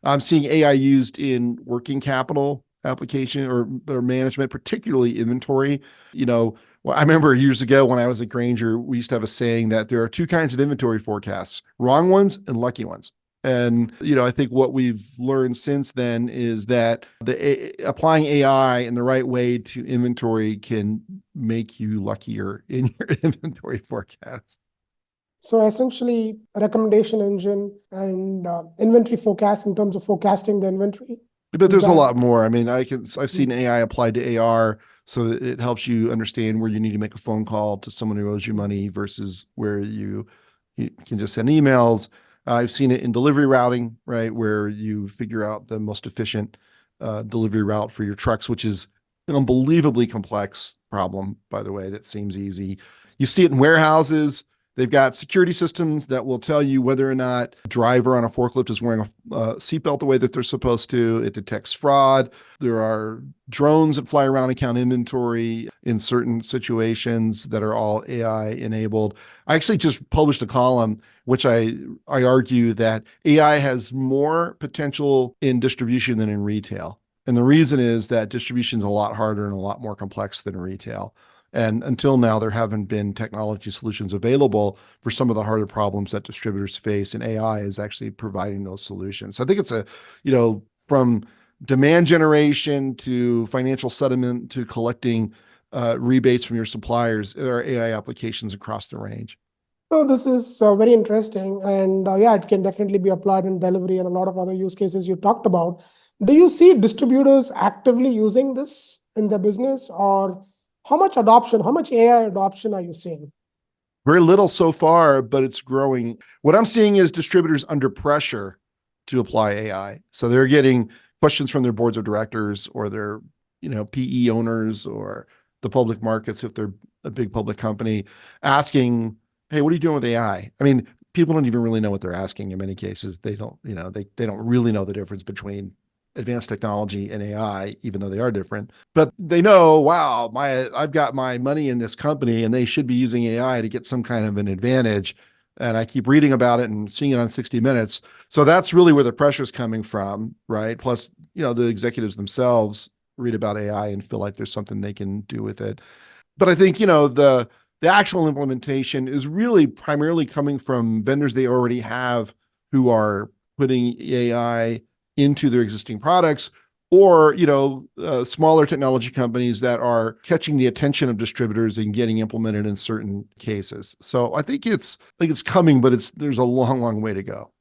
I'm seeing AI used in working capital application or management, particularly inventory. Well, I remember years ago when I was at Grainger, we used to have a saying that there are two kinds of inventory forecasts, wrong ones and lucky ones. And, I think what we've learned since then is that applying AI in the right way to inventory can make you luckier in your inventory forecast. So essentially, a recommendation engine and inventory forecast in terms of forecasting the inventory. But there's a lot more. I mean, I've seen AI applied to AR so that it helps you understand where you need to make a phone call to someone who owes you money versus where you can just send emails. I've seen it in delivery routing, right, where you figure out the most efficient delivery route for your trucks, which is an unbelievably complex problem, by the way, that seems easy. You see it in warehouses. They've got security systems that will tell you whether or not a driver on a forklift is wearing a seatbelt the way that they're supposed to. It detects fraud. There are drones that fly around and count inventory in certain situations that are all AI enabled. I actually just published a column which I argue that AI has more potential in distribution than in retail. And the reason is that distribution is a lot harder and a lot more complex than retail. And until now, there haven't been technology solutions available for some of the harder problems that distributors face, and AI is actually providing those solutions. So I think it's from demand generation to financial settlement to collecting rebates from your suppliers, there are AI applications across the range. So this is very interesting. And it can definitely be applied in delivery and a lot of other use cases you talked about. Do you see distributors actively using this in their business, or how much AI adoption are you seeing? Very little so far, but it's growing. What I'm seeing is distributors under pressure to apply AI. So they're getting questions from their boards of directors or their, PE owners or the public markets, if they're a big public company, asking, hey, what are you doing with AI? I mean, people don't even really know what they're asking in many cases. They don't, they don't really know the difference between advanced technology and AI, even though they are different. But they know, wow, I've got my money in this company and they should be using AI to get some kind of an advantage. And I keep reading about it and seeing it on 60 Minutes. So that's really where the pressure is coming from, right? Plus, the executives themselves read about AI and feel like there's something they can do with it. But I think, the actual implementation is really primarily coming from vendors they already have who are putting AI into their existing products, or smaller technology companies that are catching the attention of distributors and getting implemented in certain cases. So I think it's coming, but there's a long way to go.